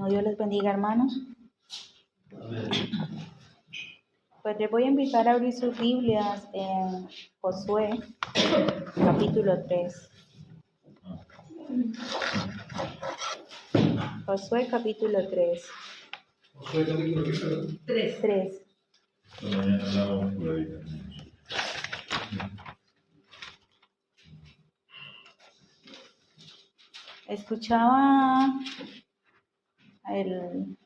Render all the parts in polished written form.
Bueno, Dios les bendiga, hermanos. Pues les voy a invitar a abrir sus Biblias en Josué, capítulo 3. Josué, capítulo 3. Josué, capítulo 3. Mañana hablamos por ahí. Escuchaba el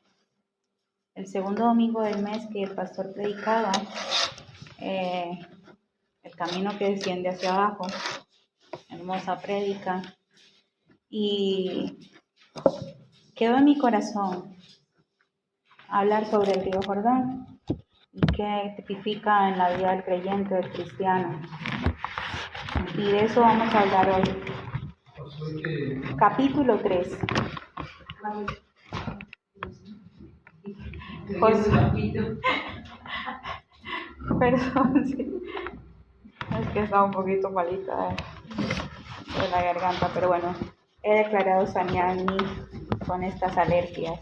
segundo domingo del mes que el pastor predicaba el camino que desciende hacia abajo. Hermosa prédica. Y quedó en mi corazón hablar sobre el río Jordán y qué tipifica en la vida del creyente, del cristiano. Y de eso vamos a hablar hoy. Capítulo 3. Perdón, sí. Es que estaba un poquito malita de la garganta, pero bueno, he declarado sanidad en mí con estas alergias.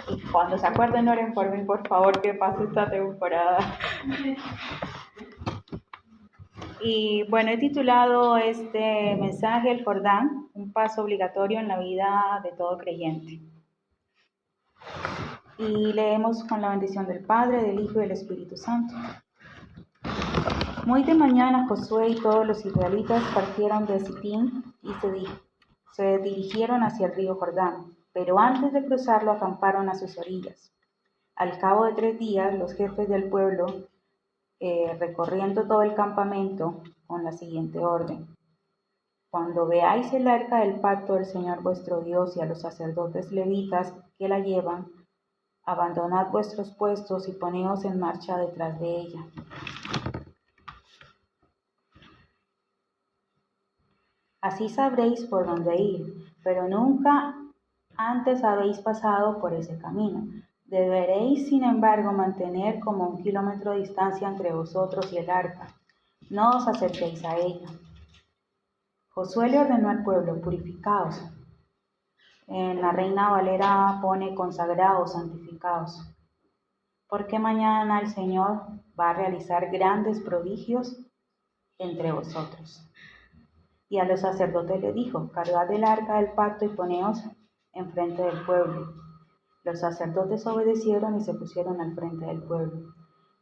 Y cuando se acuerden, oren por mí, por favor, que pase esta temporada. Y bueno, he titulado este mensaje El Jordán, un paso obligatorio en la vida de todo creyente. Y leemos con la bendición del Padre, del Hijo y del Espíritu Santo. Muy de mañana Josué y todos los israelitas partieron de Sitín y se dirigieron hacia el río Jordán, pero antes de cruzarlo acamparon a sus orillas. Al cabo de 3 días, los jefes del pueblo, recorriendo todo el campamento, con la siguiente orden: cuando veáis el arca del pacto del Señor vuestro Dios y a los sacerdotes levitas que la llevan, abandonad vuestros puestos y poneos en marcha detrás de ella. Así sabréis por dónde ir, pero nunca antes habéis pasado por ese camino. Deberéis, sin embargo, mantener como 1 kilómetro de distancia entre vosotros y el arca. No os acerquéis a ella. Josué le ordenó al pueblo: purificaos. En la Reina Valera pone consagraos, santificaos. Porque mañana el Señor va a realizar grandes prodigios entre vosotros. Y a los sacerdotes le dijo: cargad el arca del pacto y poneos enfrente del pueblo. Los sacerdotes obedecieron y se pusieron al frente del pueblo.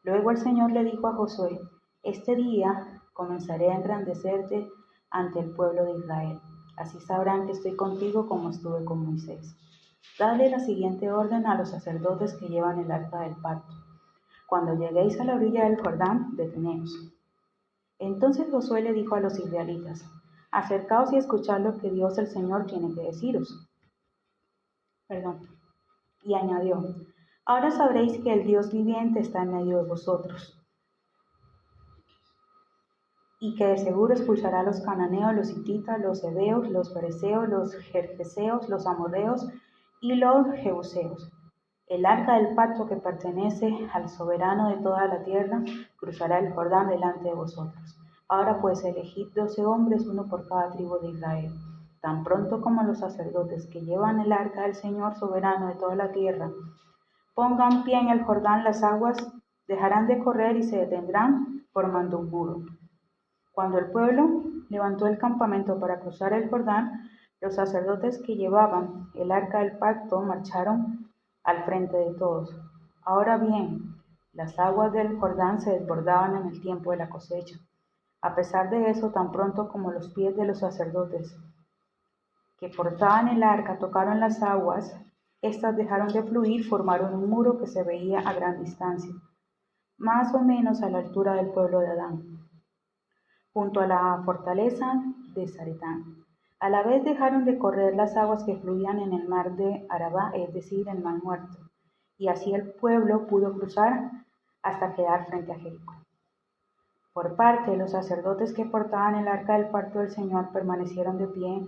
Luego el Señor le dijo a Josué: este día comenzaré a engrandecerte ante el pueblo de Israel. Así sabrán que estoy contigo como estuve con Moisés. Dale la siguiente orden a los sacerdotes que llevan el arca del pacto: cuando lleguéis a la orilla del Jordán, deteneos. Entonces Josué le dijo a los israelitas: acercaos y escuchad lo que Dios el Señor tiene que deciros. Y añadió: ahora sabréis que el Dios viviente está en medio de vosotros, y que de seguro expulsará a los cananeos, los hititas, los heveos, los fereceos, los gergeseos, los amorreos y los jebuseos. El arca del pacto, que pertenece al soberano de toda la tierra, cruzará el Jordán delante de vosotros. Ahora pues elegid 12 hombres, uno por cada tribu de Israel. Tan pronto como los sacerdotes que llevan el arca del Señor soberano de toda la tierra pongan pie en el Jordán, las aguas dejarán de correr y se detendrán formando un muro. Cuando el pueblo levantó el campamento para cruzar el Jordán, los sacerdotes que llevaban el arca del pacto marcharon al frente de todos. Ahora bien, las aguas del Jordán se desbordaban en el tiempo de la cosecha. A pesar de eso, tan pronto como los pies de los sacerdotes que portaban el arca tocaron las aguas, éstas dejaron de fluir, formaron un muro que se veía a gran distancia, más o menos a la altura del pueblo de Adán, junto a la fortaleza de Zaretán. A la vez dejaron de correr las aguas que fluían en el mar de Arabá, es decir, el mar muerto, y así el pueblo pudo cruzar hasta quedar frente a Jericó. Por parte de los sacerdotes que portaban el arca del pacto del Señor, permanecieron de pie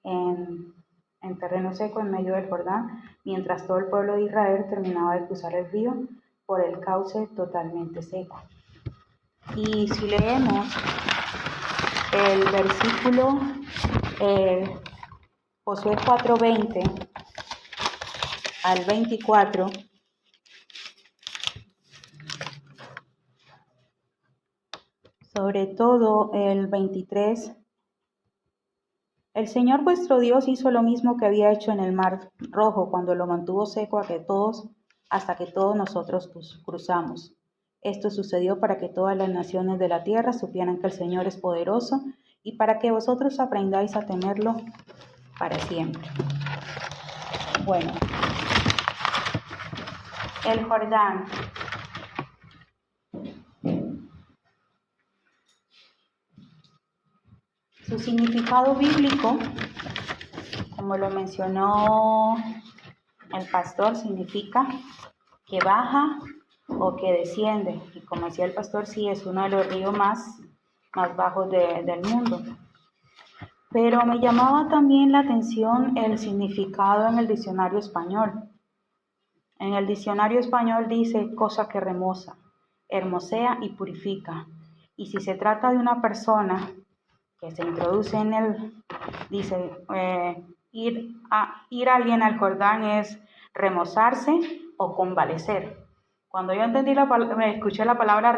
en terreno seco en medio del Jordán, mientras todo el pueblo de Israel terminaba de cruzar el río por el cauce totalmente seco. Y si leemos el versículo Josué 4:20, al 24, sobre todo el 23. El Señor vuestro Dios hizo lo mismo que había hecho en el Mar Rojo cuando lo mantuvo seco hasta que todos nosotros cruzamos. Esto sucedió para que todas las naciones de la tierra supieran que el Señor es poderoso y para que vosotros aprendáis a temerlo para siempre. Bueno, el Jordán. Su significado bíblico, como lo mencionó el pastor, significa que baja o que desciende. Y como decía el pastor, sí, es uno de los ríos más bajos del mundo. Pero me llamaba también la atención el significado en el diccionario español. En el diccionario español dice cosa que remoza, hermosea y purifica. Y si se trata de una persona que se introduce en él, dice, ir alguien al Jordán es remozarse o convalecer. Cuando yo escuché la palabra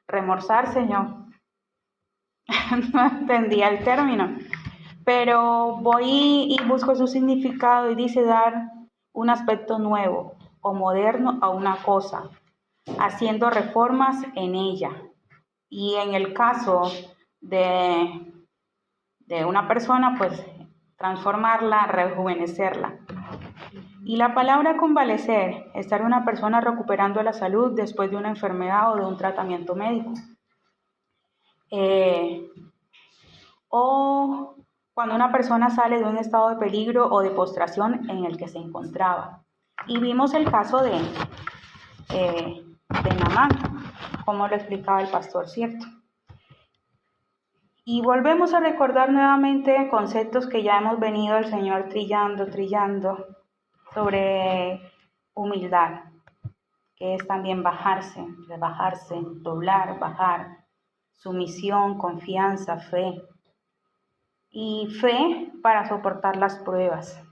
remozarse, yo no entendía el término, pero voy y busco su significado y dice dar un aspecto nuevo o moderno a una cosa, haciendo reformas en ella. Y en el caso de una persona, pues transformarla, rejuvenecerla. Y la palabra convalecer, estar una persona recuperando la salud después de una enfermedad o de un tratamiento médico. O cuando una persona sale de un estado de peligro o de postración en el que se encontraba. Y vimos el caso de Naamán, como lo explicaba el pastor, ¿cierto? Y volvemos a recordar nuevamente conceptos que ya hemos venido el Señor trillando sobre humildad, que es también bajarse, rebajarse, doblar, bajar, sumisión, confianza, fe. Y fe para soportar las pruebas,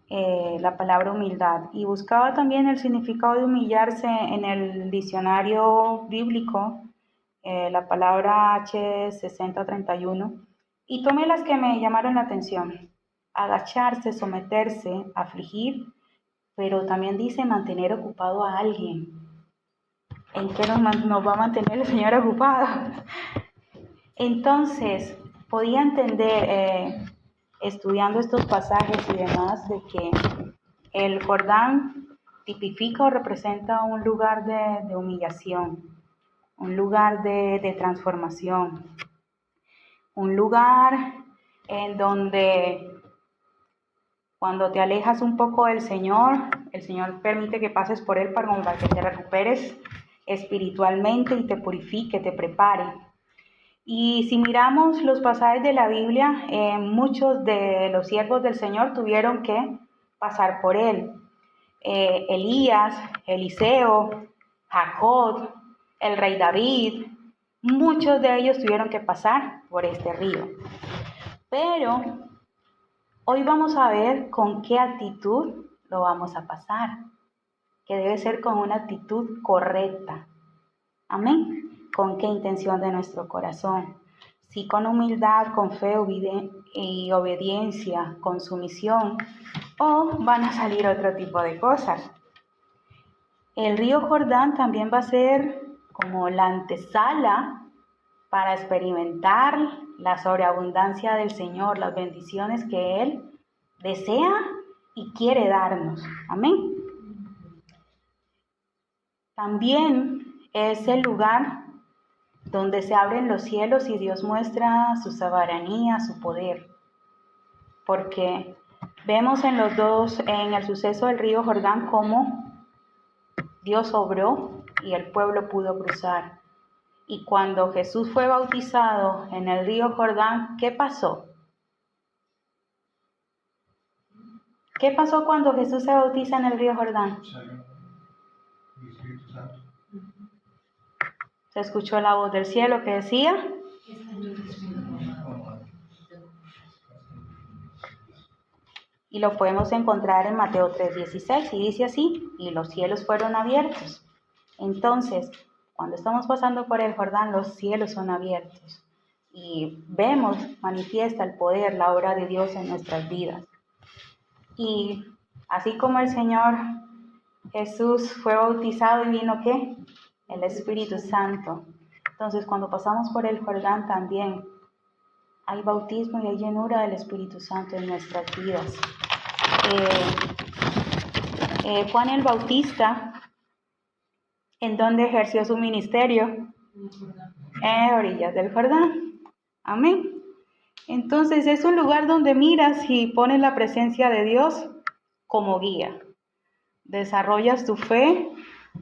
la palabra humildad. Y buscaba también el significado de humillarse en el diccionario bíblico, la palabra H6031, y tomé las que me llamaron la atención. Agacharse, someterse, afligir, pero también dice mantener ocupado a alguien. ¿En qué nos va a mantener el Señor ocupado? Entonces, podía entender, estudiando estos pasajes y demás, de que el Jordán tipifica o representa un lugar de humillación, un lugar de transformación, un lugar en donde cuando te alejas un poco del Señor, el Señor permite que pases por él para que te recuperes espiritualmente y te purifique, te prepare. Y si miramos los pasajes de la Biblia, muchos de los siervos del Señor tuvieron que pasar por él. Elías, Eliseo, Jacob, el rey David, muchos de ellos tuvieron que pasar por este río. Pero hoy vamos a ver con qué actitud lo vamos a pasar, que debe ser con una actitud correcta. Amén. ¿Con qué intención de nuestro corazón? Si con humildad, con fe y obediencia, con sumisión, o van a salir otro tipo de cosas. El río Jordán también va a ser como la antesala para experimentar la sobreabundancia del Señor, las bendiciones que Él desea y quiere darnos. Amén. También es el lugar donde se abren los cielos y Dios muestra su soberanía, su poder. Porque vemos en el suceso del río Jordán, cómo Dios obró y el pueblo pudo cruzar. Y cuando Jesús fue bautizado en el río Jordán, ¿qué pasó? ¿Qué pasó cuando Jesús se bautiza en el río Jordán? Se escuchó la voz del cielo que decía: Y lo podemos encontrar en Mateo 3:16 y dice así, y los cielos fueron abiertos. Entonces, cuando estamos pasando por el Jordán, los cielos son abiertos y vemos, manifiesta el poder, la obra de Dios en nuestras vidas. Y así como el Señor Jesús fue bautizado y vino, ¿qué? El Espíritu Santo. Entonces, cuando pasamos por el Jordán también hay bautismo y hay llenura del Espíritu Santo en nuestras vidas. Juan el Bautista, ¿en dónde ejerció su ministerio? En orillas del Jordán. Amén. Entonces es un lugar donde miras y pones la presencia de Dios como guía. Desarrollas tu fe,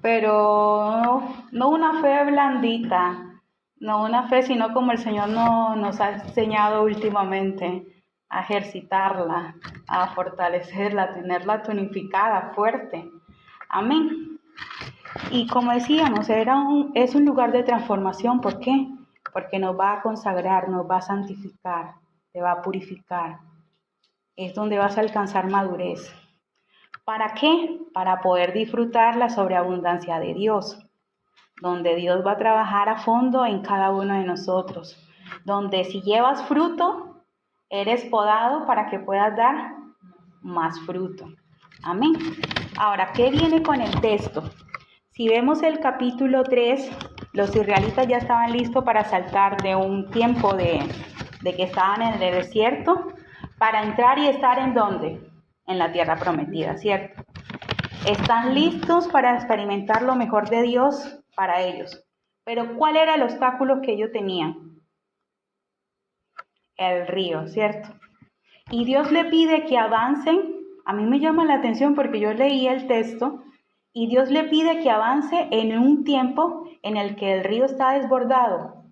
pero no una fe blandita, no una fe, sino como el Señor nos ha enseñado últimamente, a ejercitarla, a fortalecerla, a tenerla tonificada, fuerte. Amén. Y como decíamos, es un lugar de transformación. ¿Por qué? Porque nos va a consagrar, nos va a santificar, te va a purificar. Es donde vas a alcanzar madurez. ¿Para qué? Para poder disfrutar la sobreabundancia de Dios, donde Dios va a trabajar a fondo en cada uno de nosotros, donde si llevas fruto, eres podado para que puedas dar más fruto. Amén. Ahora, ¿qué viene con el texto? Si vemos el capítulo 3, los israelitas ya estaban listos para saltar de un tiempo de que estaban en el desierto para entrar y estar ¿en dónde? En la tierra prometida, ¿cierto? Están listos para experimentar lo mejor de Dios para ellos. Pero ¿cuál era el obstáculo que ellos tenían? El río, ¿cierto? Y Dios le pide que avancen. A mí me llama la atención porque yo leí el texto y Dios le pide que avance en un tiempo en el que el río está desbordado.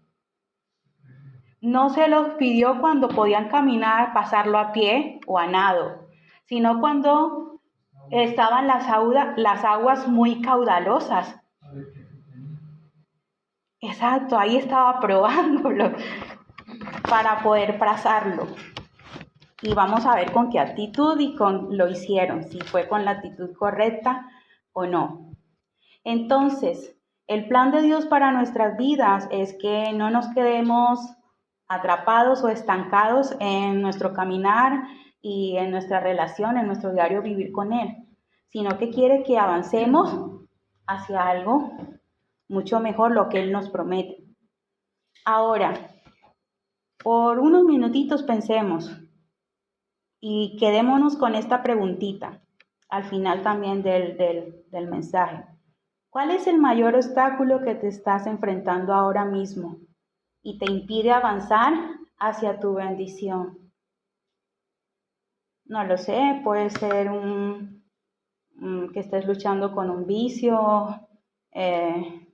No se los pidió cuando podían caminar, pasarlo a pie o a nado, sino cuando estaban las aguas muy caudalosas. Exacto, ahí estaba probándolo para poder pasarlo. Y vamos a ver con qué actitud lo hicieron, si fue con la actitud correcta o no. Entonces, el plan de Dios para nuestras vidas es que no nos quedemos atrapados o estancados en nuestro caminar y en nuestra relación, en nuestro diario vivir con Él, sino que quiere que avancemos hacia algo mucho mejor, lo que Él nos promete. Ahora, por unos minutitos pensemos y quedémonos con esta preguntita al final también del mensaje. ¿Cuál es el mayor obstáculo que te estás enfrentando ahora mismo y te impide avanzar hacia tu bendición? No lo sé, puede ser que estés luchando con un vicio, que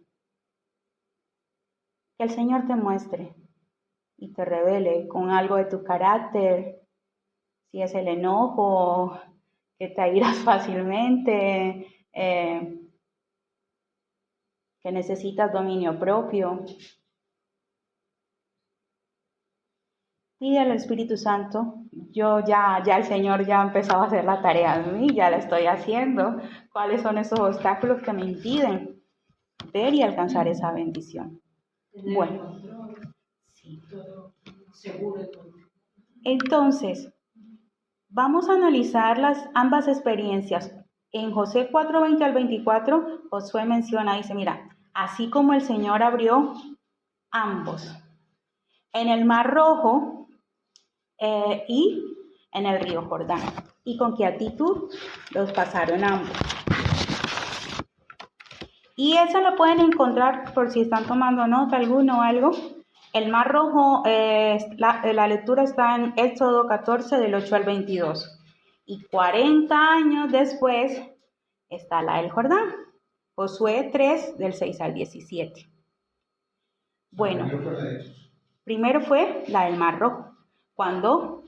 el Señor te muestre y te revele con algo de tu carácter, si es el enojo, que te airas fácilmente, que necesitas dominio propio. Pide al Espíritu Santo. Yo ya el Señor ya ha empezado a hacer la tarea de mí, ya la estoy haciendo. ¿Cuáles son esos obstáculos que me impiden ver y alcanzar esa bendición? Bueno, sí. Entonces, vamos a analizar ambas experiencias. En Josué 4:20 al 24, Josué menciona, dice, mira, así como el Señor abrió ambos, en el Mar Rojo y en el río Jordán. ¿Y con qué actitud los pasaron ambos? Y esa la pueden encontrar por si están tomando nota alguno o algo. El Mar Rojo, la lectura está en Éxodo 14 del 8 al 22. Y 40 años después está la del Jordán, Josué 3 del 6 al 17. Bueno, primero fue la del Mar Rojo, cuando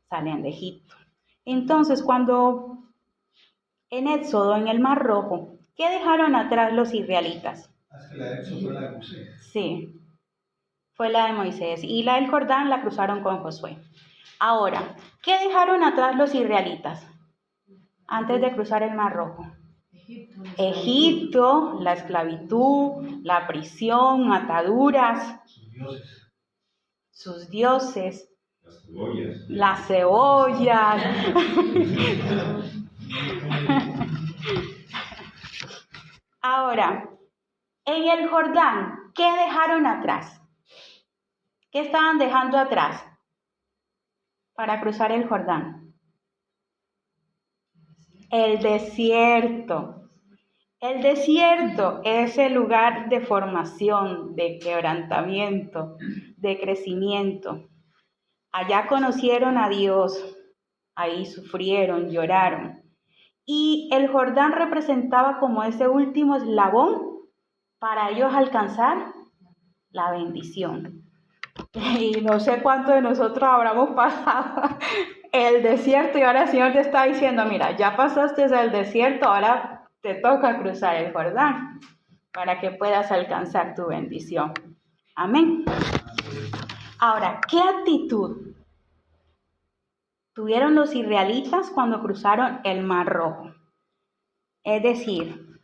salen de Egipto. Entonces, cuando en Éxodo, en el Mar Rojo, ¿qué dejaron atrás los israelitas? Es que la de Éxodo fue la de Moisés. Sí, fue la de Moisés. Y la del Jordán la cruzaron con Josué. Ahora, ¿qué dejaron atrás los israelitas antes de cruzar el Mar Rojo? Egipto, la esclavitud, la prisión, ataduras, sus dioses, las cebollas. Ahora, en el Jordán, ¿qué dejaron atrás? ¿Qué estaban dejando atrás para cruzar el Jordán? El desierto. El desierto es el lugar de formación, de quebrantamiento, de crecimiento. Allá conocieron a Dios, ahí sufrieron, lloraron. Y el Jordán representaba como ese último eslabón para ellos alcanzar la bendición. Y no sé cuántos de nosotros habremos pasado el desierto y ahora el Señor te está diciendo, mira, ya pasaste el desierto, ahora te toca cruzar el Jordán para que puedas alcanzar tu bendición. Amén. Ahora, ¿qué actitud tuvieron los israelitas cuando cruzaron el Mar Rojo? Es decir,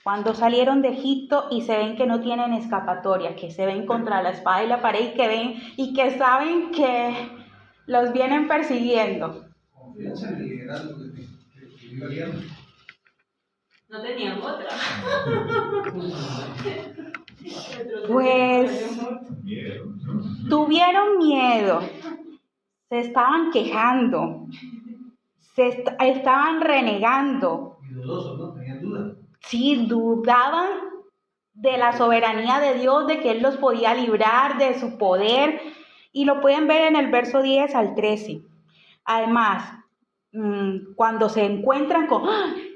cuando salieron de Egipto y se ven que no tienen escapatoria, que se ven contra la espada y la pared y que saben que los vienen persiguiendo. Confianza en el liderazgo que iba guiando. No tenían otra. Pues tuvieron miedo, se estaban quejando, estaban renegando. Y dudosos, ¿no? Tenían dudas. Sí, dudaban de la soberanía de Dios, de que Él los podía librar, de su poder, y lo pueden ver en el verso 10 al 13. Además, cuando se encuentran con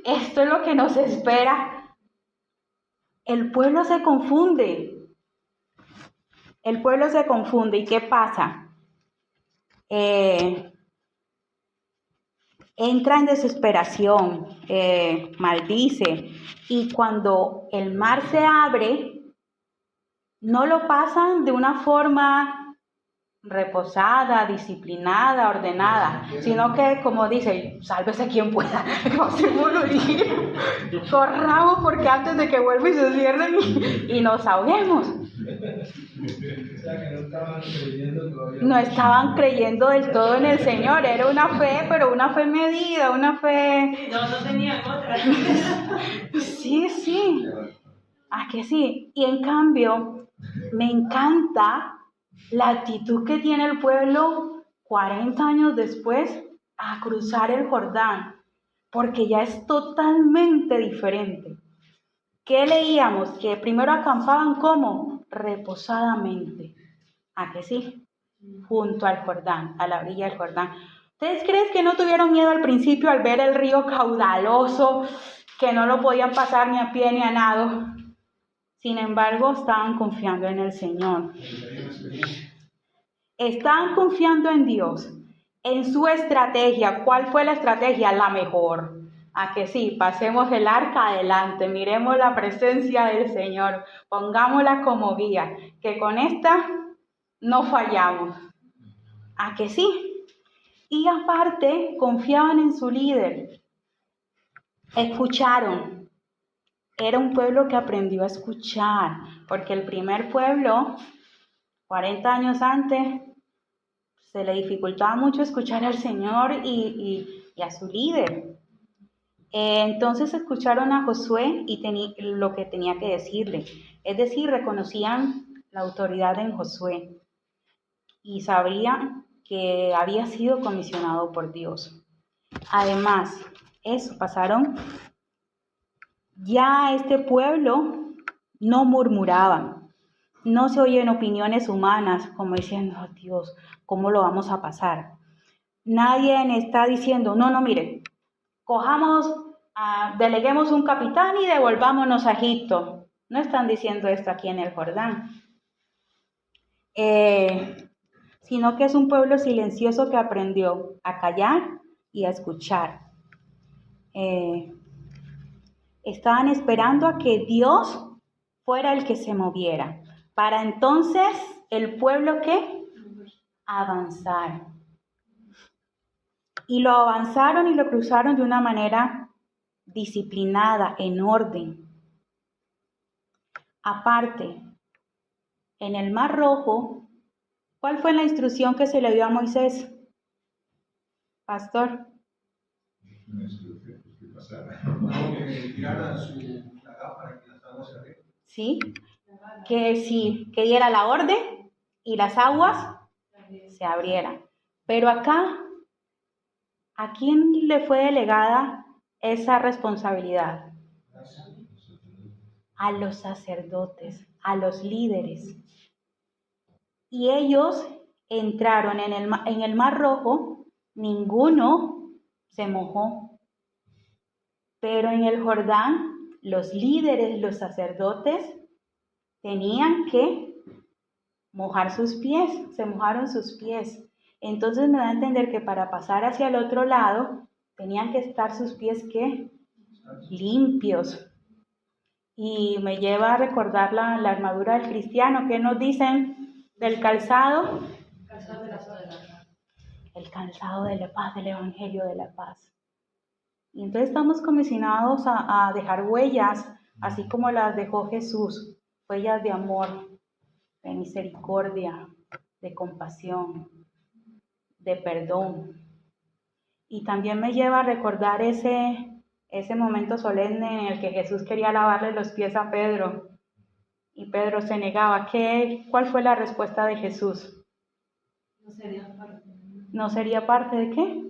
esto es lo que nos espera, el pueblo se confunde. El pueblo se confunde. ¿Y qué pasa? Entra en desesperación, maldice, y cuando el mar se abre, no lo pasan de una forma reposada, disciplinada, ordenada, sino que, como dice, sálvese quien pueda, corramos porque antes de que vuelva y se cierren y nos ahoguemos. No estaban creyendo del todo en el Señor, era una fe, pero una fe medida, una fe... No tenían otra. Sí. ¿A que sí? Y en cambio, me encanta la actitud que tiene el pueblo 40 años después a cruzar el Jordán, porque ya es totalmente diferente. ¿Qué leíamos? Que primero acampaban ¿cómo? Reposadamente. ¿A que sí? Junto al Jordán, a la orilla del Jordán. ¿Ustedes creen que no tuvieron miedo al principio al ver el río caudaloso, que no lo podían pasar ni a pie ni a nado? Sin embargo, estaban confiando en el Señor. Estaban confiando en Dios, en su estrategia. ¿Cuál fue la estrategia? La mejor. ¿A que sí? Pasemos el arca adelante, miremos la presencia del Señor, pongámosla como guía, que con esta no fallamos. ¿A que sí? Y aparte, confiaban en su líder. Escucharon. Era un pueblo que aprendió a escuchar, porque el primer pueblo, 40 años antes, se le dificultaba mucho escuchar al Señor y a su líder. Entonces escucharon a Josué y lo que tenía que decirle. Es decir, reconocían la autoridad en Josué y sabían que había sido comisionado por Dios. Además, pasaron. Ya este pueblo no murmuraban, no se oyen opiniones humanas como diciendo, oh, Dios, ¿cómo lo vamos a pasar? Nadie está diciendo, no, mire, deleguemos un capitán y devolvámonos a Egipto. No están diciendo esto aquí en el Jordán. Sino que es un pueblo silencioso que aprendió a callar y a escuchar. Estaban esperando a que Dios fuera el que se moviera. Para entonces, ¿el pueblo qué? avanzar. Y lo avanzaron y lo cruzaron de una manera disciplinada, en orden. Aparte, en el Mar Rojo, ¿cuál fue la instrucción que se le dio a Moisés? Pastor. Una instrucción que pasara. No, que tirara la capa para que las aguas se abrieran. Sí, que diera la orden y las aguas se abrieran. Pero acá, ¿a quién le fue delegada esa responsabilidad? A los sacerdotes, a los líderes. Y ellos entraron en el Mar Rojo, ninguno se mojó. Pero en el Jordán, los líderes, los sacerdotes, tenían que mojar sus pies, se mojaron sus pies. Entonces me da a entender que para pasar hacia el otro lado, tenían que estar sus pies, ¿qué? Limpios. Y me lleva a recordar la armadura del cristiano. ¿Qué nos dicen del calzado? El calzado de la paz, del evangelio de la paz. Y entonces estamos comisionados a dejar huellas, así como las dejó Jesús, huellas de amor, de misericordia, de compasión, de perdón. Y también me lleva a recordar ese momento solemne en el que Jesús quería lavarle los pies a Pedro y Pedro se negaba. ¿Cuál fue la respuesta de Jesús? No sería parte. ¿No sería parte de qué?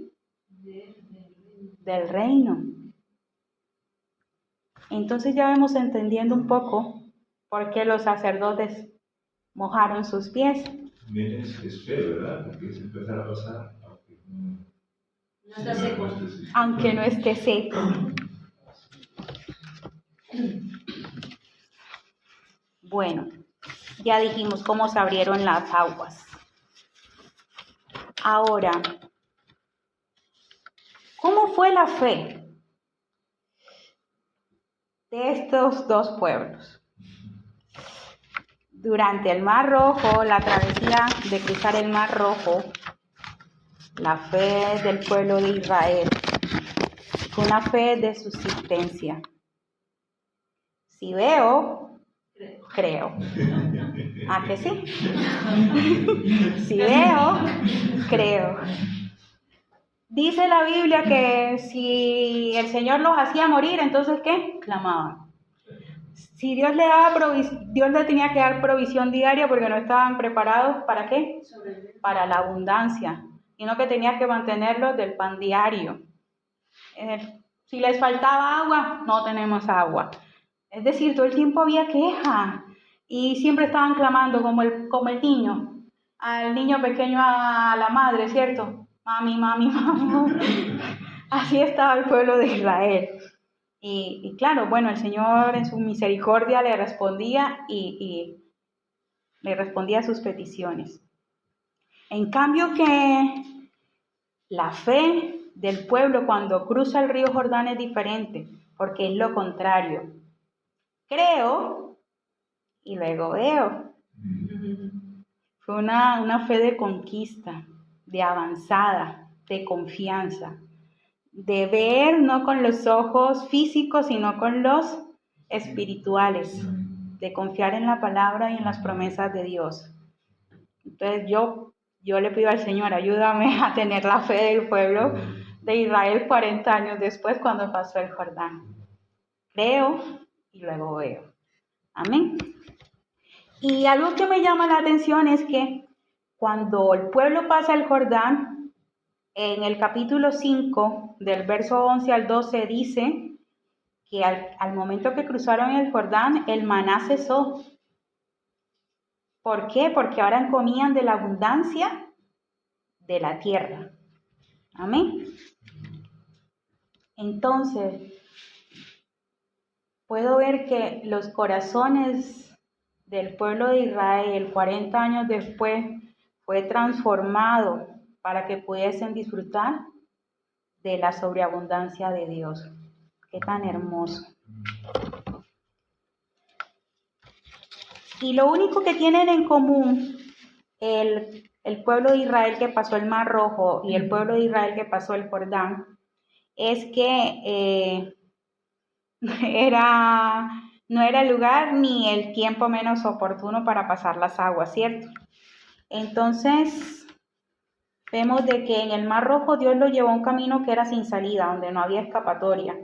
Del reino. Entonces ya vamos entendiendo un poco por qué los sacerdotes mojaron sus pies. También es feo, ¿verdad? Porque es empezar a pasar, No está seco. Aunque no esté seco. Bueno, ya dijimos cómo se abrieron las aguas. Ahora, ¿cómo fue la fe de estos dos pueblos? Durante el Mar Rojo, la travesía de cruzar el Mar Rojo, la fe del pueblo de Israel fue una fe de subsistencia. Si veo, creo. ¿A que sí? Si veo, creo. Dice la Biblia que si el Señor los hacía morir, entonces ¿qué? Clamaban. Si Dios Dios le tenía que dar provisión diaria porque no estaban preparados, ¿para qué? Para la abundancia, sino que tenía que mantenerlos del pan diario. Si les faltaba agua, no tenemos agua. Es decir, todo el tiempo había queja y siempre estaban clamando como el niño, al niño pequeño a la madre, ¿cierto? Mami, mami, mami. Así estaba el pueblo de Israel. Y claro, bueno, el Señor en su misericordia le respondía y le respondía a sus peticiones. En cambio que la fe del pueblo cuando cruza el río Jordán es diferente, porque es lo contrario. Creo y luego veo. Fue una fe de conquista, de avanzada, de confianza, de ver no con los ojos físicos, sino con los espirituales, de confiar en la palabra y en las promesas de Dios. Entonces yo le pido al Señor, ayúdame a tener la fe del pueblo de Israel 40 años después cuando pasó el Jordán. Creo y luego veo. Amén. Y algo que me llama la atención es que cuando el pueblo pasa el Jordán, en el capítulo 5, del verso 11 al 12, dice que al momento que cruzaron el Jordán, el maná cesó. ¿Por qué? Porque ahora comían de la abundancia de la tierra. Amén. Entonces, puedo ver que los corazones del pueblo de Israel 40 años después fue transformado para que pudiesen disfrutar de la sobreabundancia de Dios. Qué tan hermoso. Y lo único que tienen en común el el pueblo de Israel que pasó el Mar Rojo y el pueblo de Israel que pasó el Jordán, es que no era el lugar ni el tiempo menos oportuno para pasar las aguas, ¿cierto? Entonces, vemos de que en el Mar Rojo Dios lo llevó a un camino que era sin salida, donde no había escapatoria.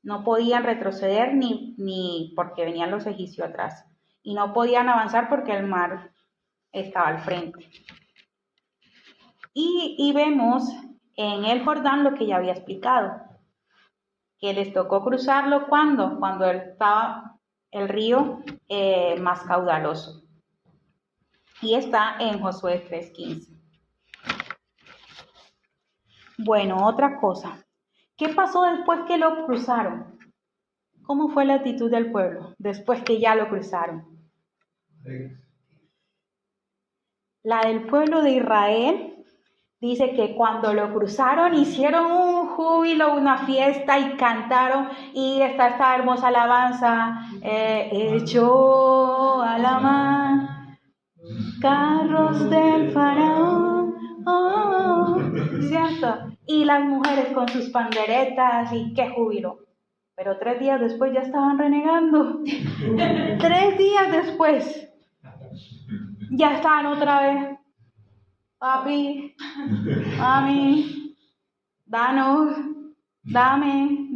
No podían retroceder ni porque venían los egipcios atrás. Y no podían avanzar porque el mar estaba al frente. Y vemos en el Jordán lo que ya había explicado, que les tocó cruzarlo cuando estaba el río más caudaloso. Y está en Josué 3:15. Bueno, otra cosa. ¿Qué pasó después que lo cruzaron? ¿Cómo fue la actitud del pueblo después que ya lo cruzaron? La del pueblo de Israel dice que cuando lo cruzaron hicieron un júbilo, una fiesta y cantaron, y está esta hermosa alabanza, echó a la mar carros del faraón, ¿cierto? Y las mujeres con sus panderetas y qué júbilo. Pero 3 días después ya estaban renegando. 3 días después ya estaban otra vez. Papi, mami, danos, dame.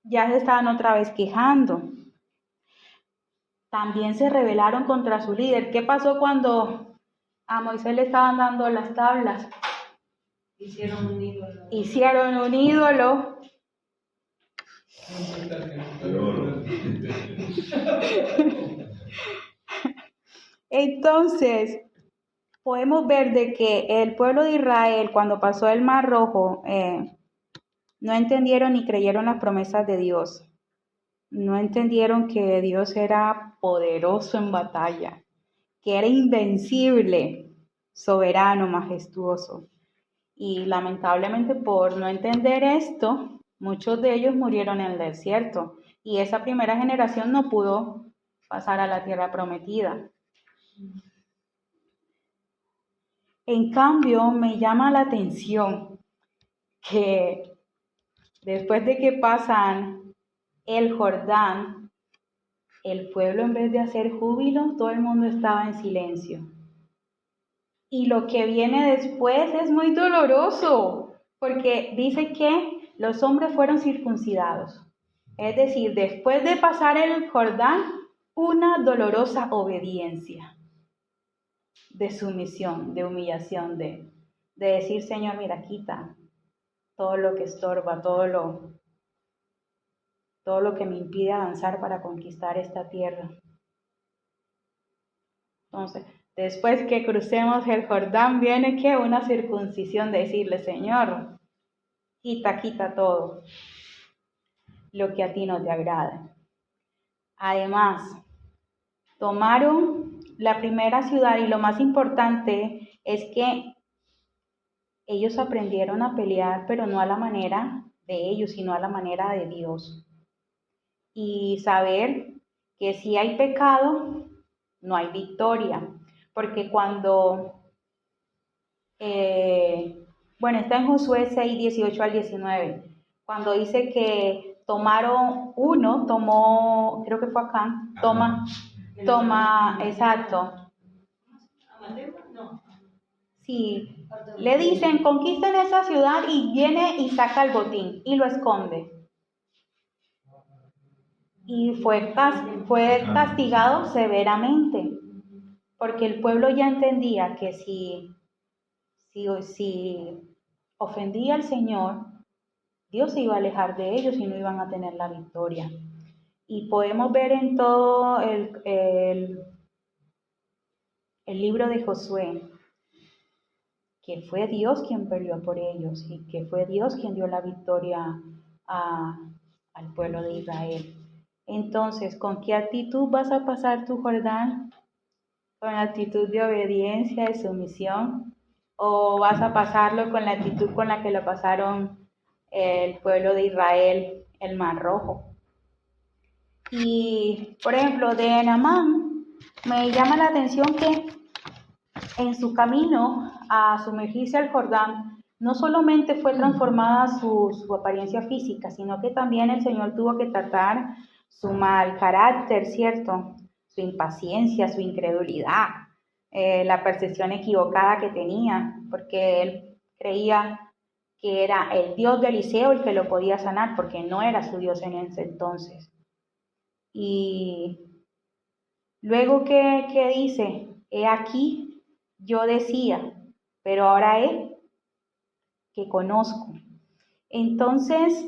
Ya se estaban otra vez quejando. También se rebelaron contra su líder. ¿Qué pasó cuando a Moisés le estaban dando las tablas? Hicieron un ídolo. Hicieron un ídolo. Entonces, podemos ver de que el pueblo de Israel, cuando pasó el Mar Rojo, no entendieron ni creyeron las promesas de Dios. No entendieron que Dios era poderoso en batalla, que era invencible, soberano, majestuoso. Y lamentablemente por no entender esto, muchos de ellos murieron en el desierto. Y esa primera generación no pudo pasar a la tierra prometida. En cambio, me llama la atención que después de que pasan el Jordán, el pueblo, en vez de hacer júbilo, todo el mundo estaba en silencio. Y lo que viene después es muy doloroso, porque dice que los hombres fueron circuncidados. Es decir, después de pasar el Jordán, una dolorosa obediencia, de sumisión, de humillación, de decir, Señor, mira, quita todo lo que estorba, todo lo que me impide avanzar para conquistar esta tierra. Entonces, después que crucemos el Jordán, viene que una circuncisión, de decirle, Señor, quita todo lo que a ti no te agrada. Además, tomaron la primera ciudad, y lo más importante es que ellos aprendieron a pelear, pero no a la manera de ellos, sino a la manera de Dios. Y saber que si hay pecado, no hay victoria. Porque cuando, está en Josué 6, 18 al 19, cuando dice que creo que fue Acán, exacto. No. Sí, le dicen, conquisten esa ciudad, y viene y saca el botín y lo esconde. Y fue castigado severamente, porque el pueblo ya entendía que si ofendía al Señor, Dios se iba a alejar de ellos y no iban a tener la victoria. Y podemos ver en todo el libro de Josué que fue Dios quien peleó por ellos y que fue Dios quien dio la victoria al pueblo de Israel. Entonces, ¿con qué actitud vas a pasar tu Jordán? ¿Con la actitud de obediencia, de sumisión? ¿O vas a pasarlo con la actitud con la que lo pasaron el pueblo de Israel, el Mar Rojo? Y, por ejemplo, de Naamán, me llama la atención que en su camino a sumergirse al Jordán, no solamente fue transformada su apariencia física, sino que también el Señor tuvo que tratar su mal carácter, ¿cierto? Su impaciencia, su incredulidad, la percepción equivocada que tenía, porque él creía que era el Dios de Eliseo el que lo podía sanar, porque no era su Dios en ese entonces. Y luego que dice, he aquí, yo decía, pero ahora que conozco. Entonces,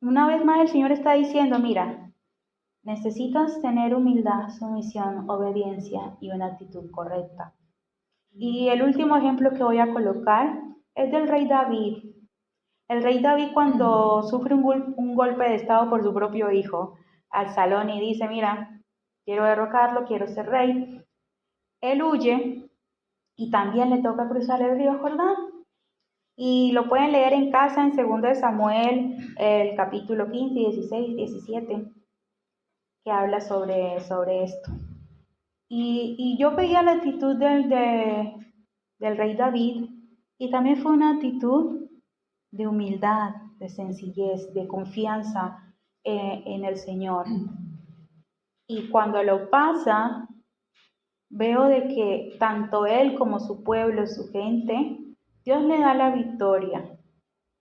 una vez más el Señor está diciendo, mira, necesitas tener humildad, sumisión, obediencia y una actitud correcta. Y el último ejemplo que voy a colocar es del rey David. El rey David cuando sufre un golpe de estado por su propio hijo, Absalón, y dice, mira, quiero derrocarlo, quiero ser rey. Él huye y también le toca cruzar el río Jordán. Y lo pueden leer en casa en 2 de Samuel, el capítulo 15, 16, 17, que habla sobre esto. Y yo veía la actitud del rey David y también fue una actitud de humildad, de sencillez, de confianza en el Señor. Y cuando lo pasa, veo de que tanto él como su pueblo, su gente, Dios le da la victoria.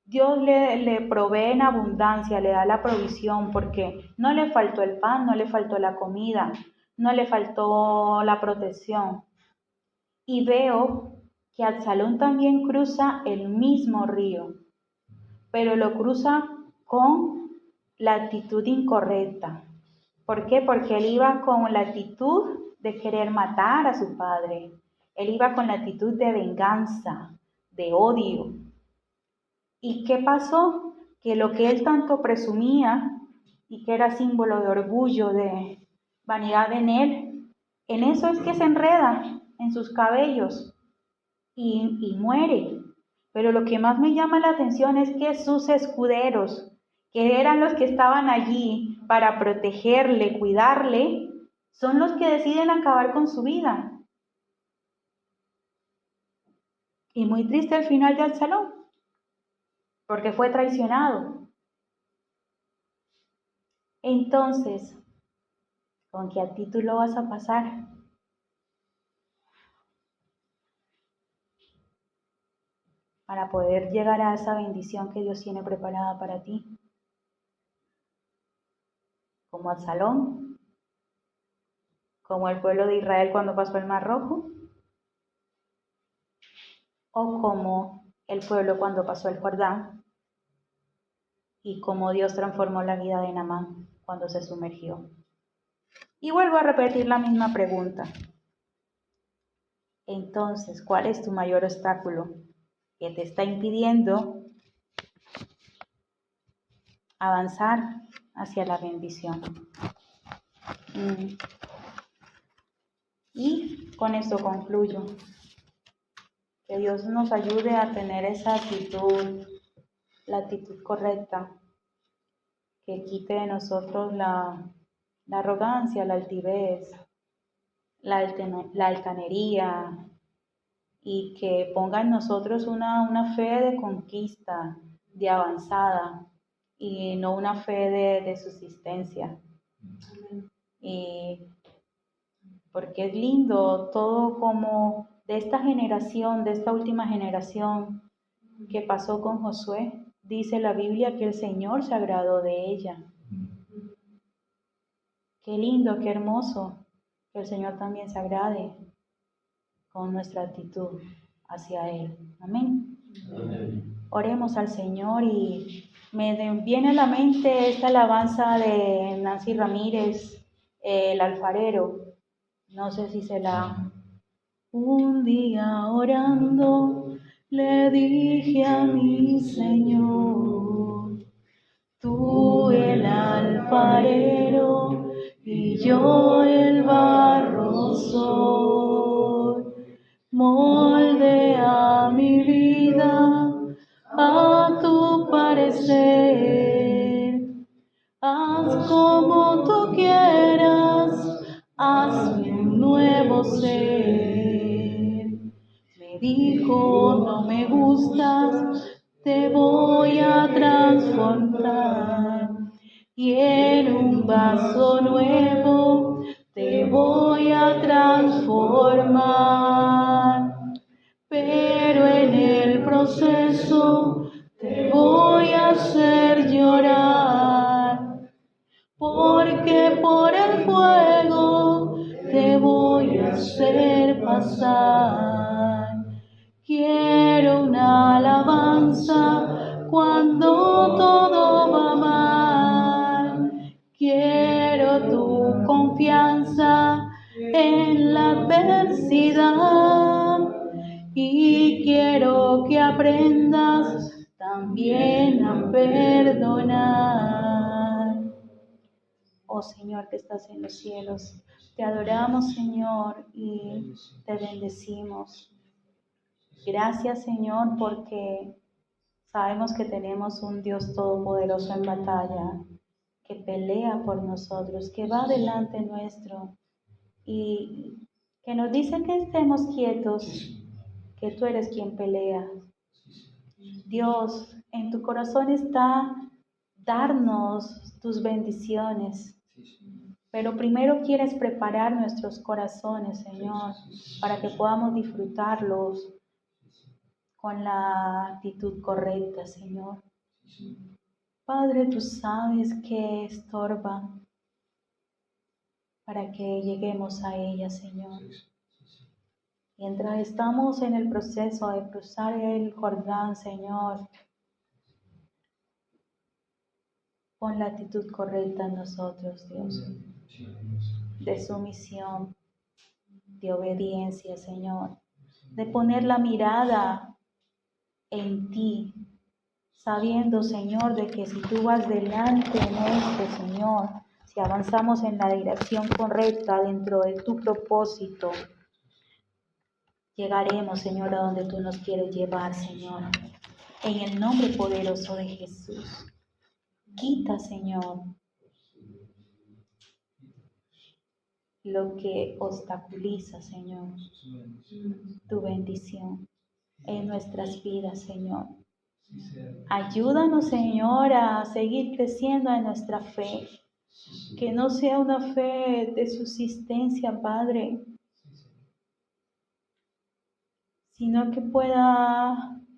Dios le provee en abundancia, le da la provisión, porque no le faltó el pan, no le faltó la comida, no le faltó la protección. Y veo que Absalón también cruza el mismo río, pero lo cruza con la actitud incorrecta. ¿Por qué? Porque él iba con la actitud de querer matar a su padre. Él iba con la actitud de venganza, de odio. ¿Y qué pasó? Que lo que él tanto presumía y que era símbolo de orgullo, de vanidad en eso es que se enreda en sus cabellos y muere. Pero lo que más me llama la atención es que sus escuderos, que eran los que estaban allí para protegerle, cuidarle, son los que deciden acabar con su vida. Y muy triste el final de Absalón, porque fue traicionado. Entonces, ¿con qué actitud lo vas a pasar? Para poder llegar a esa bendición que Dios tiene preparada para ti. Como Absalón, como el pueblo de Israel cuando pasó el Mar Rojo, o como el pueblo cuando pasó el Jordán, y como Dios transformó la vida de Naamán cuando se sumergió. Y vuelvo a repetir la misma pregunta. Entonces, ¿cuál es tu mayor obstáculo que te está impidiendo avanzar hacia la bendición? Y con esto concluyo. Que Dios nos ayude a tener esa actitud, la actitud correcta, que quite de nosotros la arrogancia, la altivez, la altanería, y que ponga en nosotros una fe de conquista, de avanzada, y no una fe de subsistencia. Y porque es lindo todo como de esta generación, de esta última generación que pasó con Josué, dice la Biblia que el Señor se agradó de ella. Qué lindo, qué hermoso que el Señor también se agrade con nuestra actitud hacia Él. Amén. Amén. Oremos al Señor y me viene a la mente esta alabanza de Nancy Ramírez, el alfarero. No sé si se la... Un día orando le dije a mi Señor, tú el alfarero y yo el barro soy, moldea mi vida a tu parecer, haz como tú quieras, hazme un nuevo ser. viejo no me gustas, te voy a transformar. Y en un vaso nuevo te voy a transformar. Pero en el proceso te voy a hacer llorar. Porque por el fuego te voy a hacer pasar. Quiero una alabanza cuando todo va mal. Quiero tu confianza en la adversidad. Y quiero que aprendas también a perdonar. Oh Señor que estás en los cielos, te adoramos, Señor, y te bendecimos. Gracias, Señor, porque sabemos que tenemos un Dios todopoderoso en batalla, que pelea por nosotros, que va delante nuestro y que nos dice que estemos quietos, que tú eres quien pelea. Dios, en tu corazón está darnos tus bendiciones. Pero primero quieres preparar nuestros corazones, Señor, para que podamos disfrutarlos con la actitud correcta, Señor. Padre, tú sabes que estorba para que lleguemos a ella, Señor. Mientras estamos en el proceso de cruzar el Jordán, Señor, pon la actitud correcta en nosotros, Dios, de sumisión, de obediencia, Señor, de poner la mirada en ti, sabiendo, Señor, de que si tú vas delante nuestro, Señor, si avanzamos en la dirección correcta dentro de tu propósito, llegaremos, Señor, a donde tú nos quieres llevar, Señor. En el nombre poderoso de Jesús. Quita, Señor, lo que obstaculiza, Señor, tu bendición en nuestras vidas, Señor. Ayúdanos, Señor, a seguir creciendo en nuestra fe. Que no sea una fe de subsistencia, Padre, sino que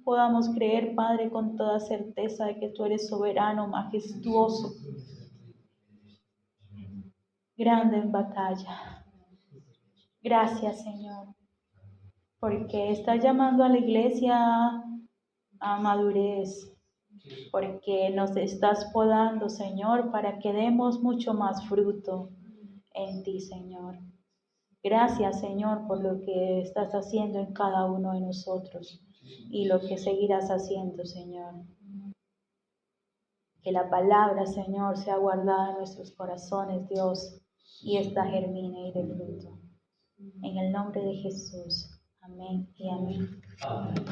podamos creer, Padre, con toda certeza de que tú eres soberano, majestuoso, grande en batalla. Gracias, Señor, porque estás llamando a la iglesia a madurez, porque nos estás podando, Señor, para que demos mucho más fruto en ti, Señor. Gracias, Señor, por lo que estás haciendo en cada uno de nosotros y lo que seguirás haciendo, Señor. Que la palabra, Señor, sea guardada en nuestros corazones, Dios, y esta germine y dé fruto. En el nombre de Jesús. Amén y amén. Amén.